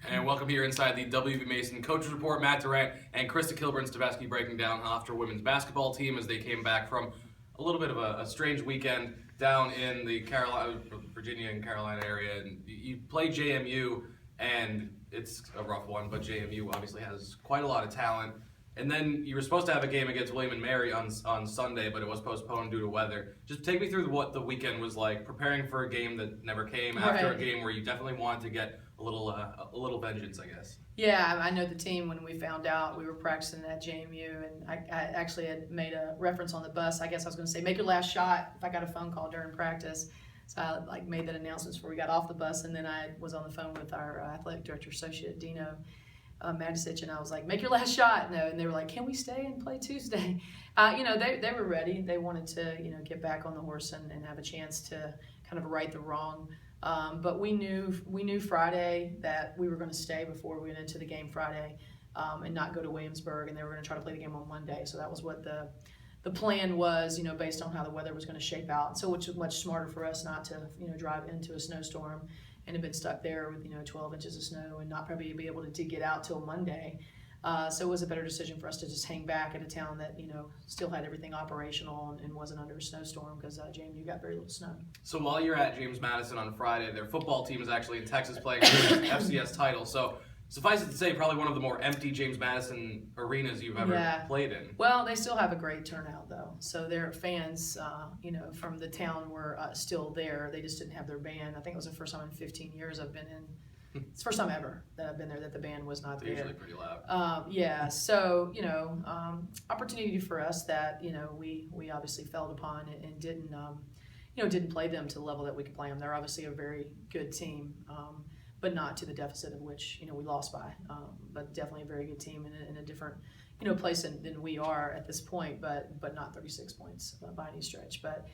And welcome here inside the WBB Mason Coaches Report. Matt Durant and Krista Kilburn-Steveskey breaking down Hofstra women's basketball team as they came back from a little bit of a strange weekend down in the Virginia and Carolina area. And you play JMU, and it's a rough one, but JMU obviously has quite a lot of talent. And then you were supposed to have a game against William & Mary on Sunday, but it was postponed due to weather. Just take me through what the weekend was like, preparing for a game that never came, after a game where you definitely wanted to get a little vengeance, I guess. Yeah, I know the team. When we found out, we were practicing at JMU, and I actually had made a reference on the bus. I guess I was going to say, make your last shot if I got a phone call during practice. So I made that announcement before we got off the bus, and then I was on the phone with our athletic director, associate Dino Madisich, and I was like, make your last shot. No, and they were like, can we stay and play Tuesday? They were ready. They wanted to, get back on the horse and have a chance to kind of right the wrong. But we knew Friday that we were going to stay before we went into the game Friday, and not go to Williamsburg, and they were going to try to play the game on Monday. So that was what the plan was, based on how the weather was going to shape out. So which was much smarter for us not to, drive into a snowstorm and have been stuck there with 12 inches of snow and not probably be able to get out till Monday. So it was a better decision for us to just hang back at a town that still had everything operational and wasn't under a snowstorm, because JMU got very little snow. So while you're at James Madison on Friday, their football team is actually in Texas playing for the FCS title. So suffice it to say, probably one of the more empty James Madison arenas you've ever played in. Well, they still have a great turnout, though. So their fans, from the town were still there. They just didn't have their band. I think it was the first time in 15 years I've been in. It's the first time ever that I've been there that the band was not there. Usually pretty loud. So opportunity for us that we obviously felt upon and didn't play them to the level that we could play them. They're obviously a very good team, but not to the deficit of which we lost by. But definitely a very good team in a different place than we are at this point, but not 36 points by any stretch. But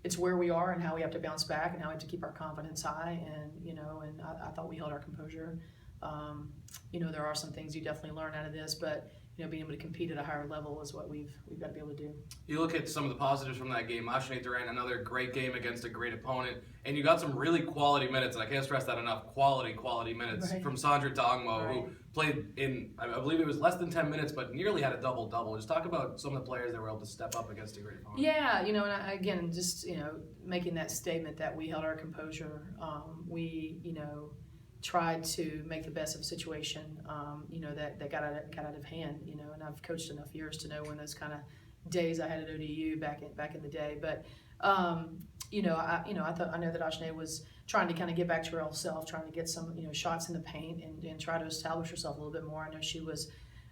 it's where we are and how we have to bounce back and how we have to keep our confidence high. And I thought we held our composure. There are some things you definitely learn out of this, but being able to compete at a higher level is what we've got to be able to do. You look at some of the positives from that game. Ashane Durant, another great game against a great opponent, and you got some really quality minutes, and I can't stress that enough, quality minutes from Sandra Dongmo, who played in, I believe it was less than 10 minutes, but nearly had a double-double. Just talk about some of the players that were able to step up against a great opponent. Yeah, again, just, making that statement that we held our composure. We, tried to make the best of a situation, that got out of hand, and I've coached enough years to know when those kind of days I had at ODU back in the day. But I know that Ashane was trying to kind of get back to her old self, trying to get some shots in the paint and try to establish herself a little bit more. I know she was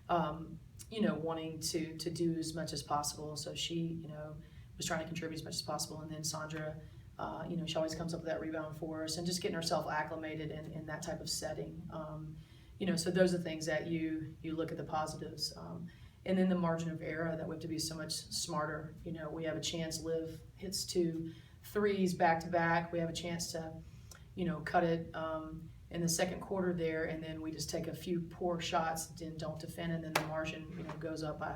wanting to do as much as possible, so she was trying to contribute as much as possible. And then Sandra, she always comes up with that rebound for us, and just getting herself acclimated in that type of setting. So those are things that you look at the positives. And then the margin of error, that we have to be so much smarter. We have a chance. Liv hits 2 threes back to back. We have a chance to, cut it in the second quarter there, and then we just take a few poor shots and don't defend, and then the margin, goes up by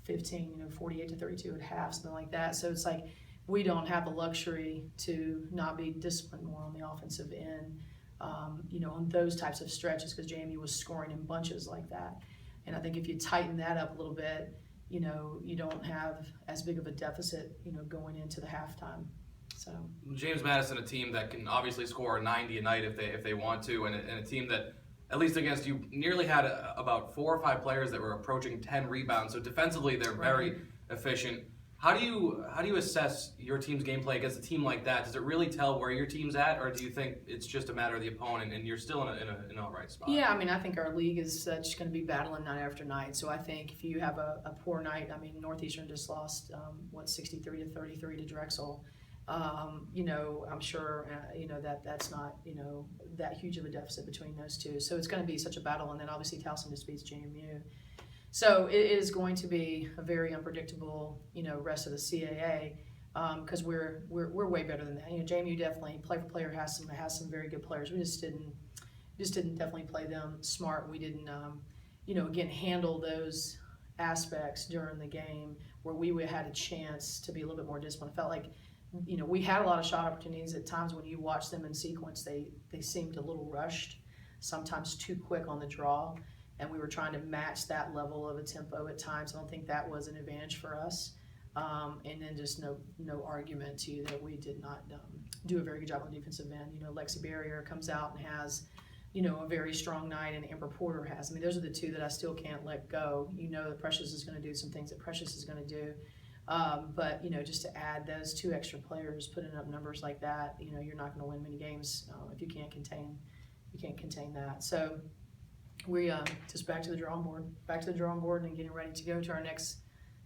15, 48 to 32 at half, something like that. So it's like, we don't have the luxury to not be disciplined more on the offensive end, on those types of stretches, because JMU was scoring in bunches like that. And I think if you tighten that up a little bit, you don't have as big of a deficit, going into the halftime. So James Madison, a team that can obviously score 90 a night if they want to, and a team that, at least against you, nearly had about 4 or 5 players that were approaching 10 rebounds. So defensively, they're very efficient. How do you assess your team's gameplay against a team like that? Does it really tell where your team's at, or do you think it's just a matter of the opponent and you're still in an all right spot? Yeah, I think our league is just going to be battling night after night. So I think if you have a poor night, Northeastern just lost 63 to 33 to Drexel. I'm sure that's not that huge of a deficit between those two. So it's going to be such a battle, and then obviously Towson just beats JMU. So it is going to be a very unpredictable, rest of the CAA, because we're way better than that. JMU definitely player for player has some very good players. We just didn't definitely play them smart. We didn't, again, handle those aspects during the game where we had a chance to be a little bit more disciplined. It felt like, we had a lot of shot opportunities at times. When you watch them in sequence, they seemed a little rushed. sometimes too quick on the draw, and we were trying to match that level of a tempo at times. I don't think that was an advantage for us. And then just no argument to you that we did not do a very good job on the defensive end. Lexi Barrier comes out and has, a very strong night, and Amber Porter has. I mean, those are the two that I still can't let go. That Precious is going to do some things that Precious is going to do. But, just to add those two extra players, putting up numbers like that, you're not going to win many games if you can't contain that. So we just back to the drawing board and getting ready to go to our next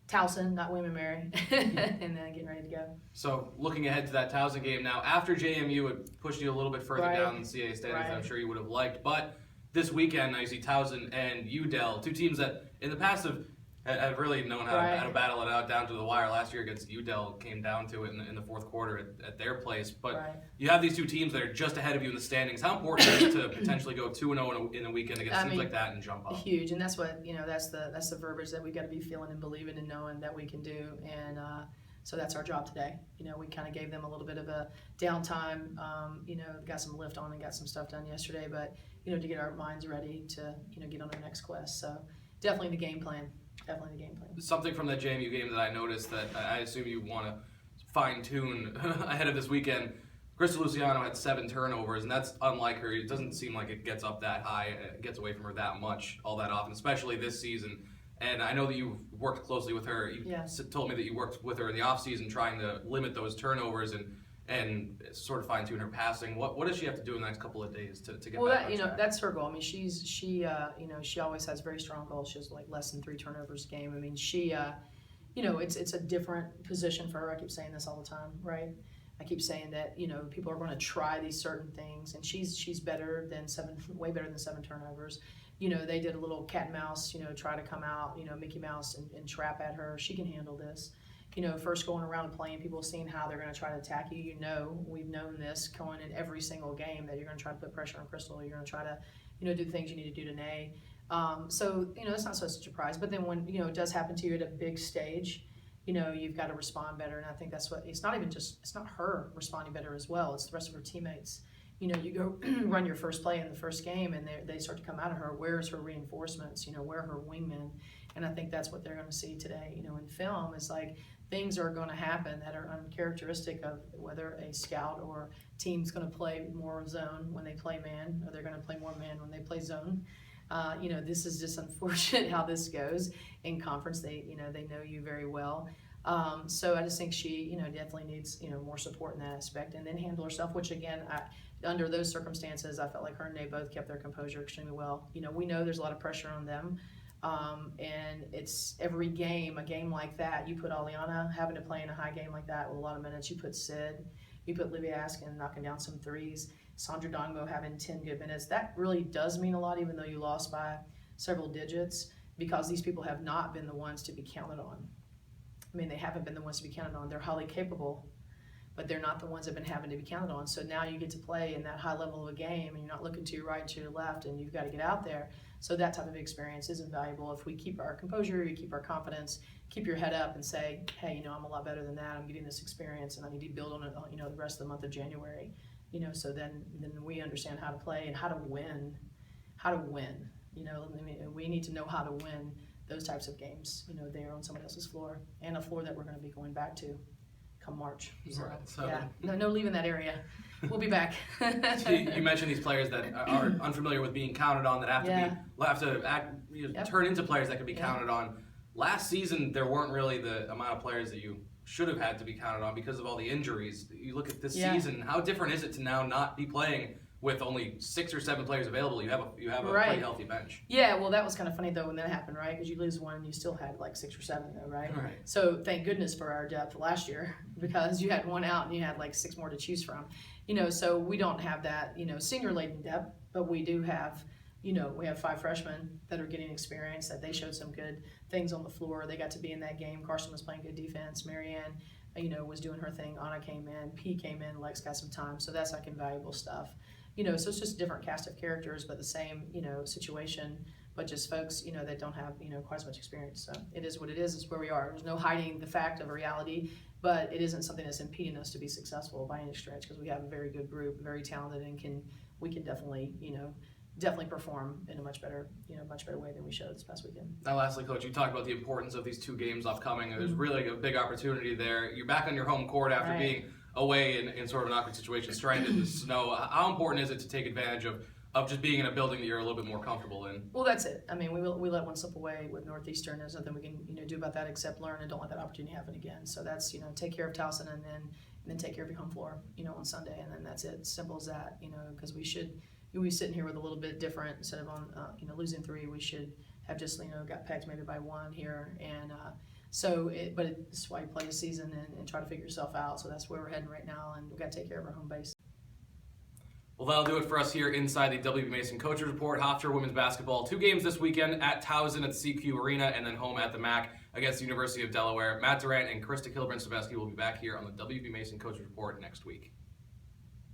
Towson, not William and Mary, and then getting ready to go. So looking ahead to that Towson game now, after JMU had pushed you a little bit further down in the CAA standings than I'm sure you would have liked, but this weekend now you see Towson and UDEL, two teams that in the past have really known how to battle it out down to the wire. Last year against UDEL came down to it in the fourth quarter at their place. But you have these two teams that are just ahead of you in the standings. How important is it to potentially go 2-0 in a weekend against teams like that and jump up? Huge, and that's what that's the verbiage that we got to be feeling and believing and knowing that we can do. And so that's our job today. We kind of gave them a little bit of a downtime. Got some lift on and got some stuff done yesterday, but to get our minds ready to get on our next quest. So definitely the game plan. Something from that JMU game that I noticed that I assume you want to fine-tune ahead of this weekend. Krista Luciano had 7 turnovers, and that's unlike her. It doesn't seem like it gets up that high, it gets away from her that much, all that often, especially this season. And I know that you've worked closely with her. You told me that you worked with her in the offseason trying to limit those turnovers and sort of fine-tune her passing. What does she have to do in the next couple of days to get back on track? That's her goal. I mean, she always has very strong goals. She has like less than 3 turnovers a game. I mean, she it's a different position for her. I keep saying this all the time, right? I keep saying that people are going to try these certain things, and she's better than way better than 7 turnovers. They did a little cat and mouse, try to come out, Mickey Mouse and trap at her. She can handle this. First going around and playing, people seeing how they're going to try to attack you. We've known this going in every single game that you're going to try to put pressure on Crystal. You're going to try to, do the things you need to do to Nay. So, it's not such a surprise. But then when, it does happen to you at a big stage, you've got to respond better. And I think that's it's not her responding better as well. It's the rest of her teammates. You go run your first play in the first game, and they start to come out of her. Where's her reinforcements? Where are her wingmen? And I think that's what they're going to see today. In film, it's like things are going to happen that are uncharacteristic of whether a scout or team's going to play more zone when they play man, or they're going to play more man when they play zone. This is just unfortunate how this goes in conference. They know you very well. So I just think she, definitely needs, more support in that aspect, and then handle herself, which again, under those circumstances, I felt like her and Nay both kept their composure extremely well. We know there's a lot of pressure on them. And it's every game, a game like that, you put Aliana having to play in a high game like that with a lot of minutes, you put Sid, you put Livia Askin knocking down some threes, Sandra Dongbo having 10 good minutes. That really does mean a lot, even though you lost by several digits, because these people have not been the ones to be counted on. I mean, they haven't been the ones to be counted on. They're highly capable, but they're not the ones that have been having to be counted on. So now you get to play in that high level of a game, and you're not looking to your right, to your left, and you've got to get out there. So that type of experience is invaluable if we keep our composure, you keep our confidence, keep your head up and say, hey, I'm a lot better than that. I'm getting this experience, and I need to build on it, the rest of the month of January. So then we understand how to play and how to win. We need to know how to win those types of games, there on someone else's floor, and a floor that we're going to be going back to come March. So no leaving that area. We'll be back. You mentioned these players that are unfamiliar with being counted on, that have to turn into players that can be counted on. Last season, there weren't really the amount of players that you should have had to be counted on because of all the injuries. You look at this season, how different is it to now not be playing with only 6 or 7 players available? You have a pretty healthy bench. Yeah, well, that was kind of funny though when that happened, right? Because you lose one, and you still had like 6 or 7 though, right? So thank goodness for our depth last year, because you had one out and you had like 6 more to choose from. So we don't have that, senior laden depth, but we do have, we have 5 freshmen that are getting experience, that they showed some good things on the floor. They got to be in that game. Carson was playing good defense. Marianne, was doing her thing. Anna came in. P came in. Lex got some time. So that's like invaluable stuff. So it's just a different cast of characters, but the same, situation, but just folks, that don't have, quite as much experience. So it is what it is. It's where we are. There's no hiding the fact of a reality, but it isn't something that's impeding us to be successful by any stretch, because we have a very good group, very talented, and we can definitely, definitely perform in a much better way than we showed this past weekend. Now, lastly, Coach, you talked about the importance of these 2 games upcoming. There's really a big opportunity there. You're back on your home court after being away in sort of an awkward situation, stranded in the snow. How important is it to take advantage of just being in a building that you're a little bit more comfortable in? Well, that's it. I mean, we let one slip away with Northeastern. There's nothing we can do about that except learn and don't let that opportunity happen again. So that's take care of Towson and then take care of your home floor on Sunday, and then that's it. Simple as that. Because we should be sitting here with a little bit different instead of on losing 3. We should have just got pegged maybe by 1 here, and but it's why you play a season and try to figure yourself out. So that's where we're heading right now, and we've got to take care of our home base. Well, that'll do it for us here inside the WB Mason Coaches Report. Hofstra women's basketball, 2 games this weekend at Towson at the CQ Arena, and then home at the MAC against the University of Delaware. Matt Durant and Krista Kilburn-Steveskey will be back here on the WB Mason Coaches Report next week.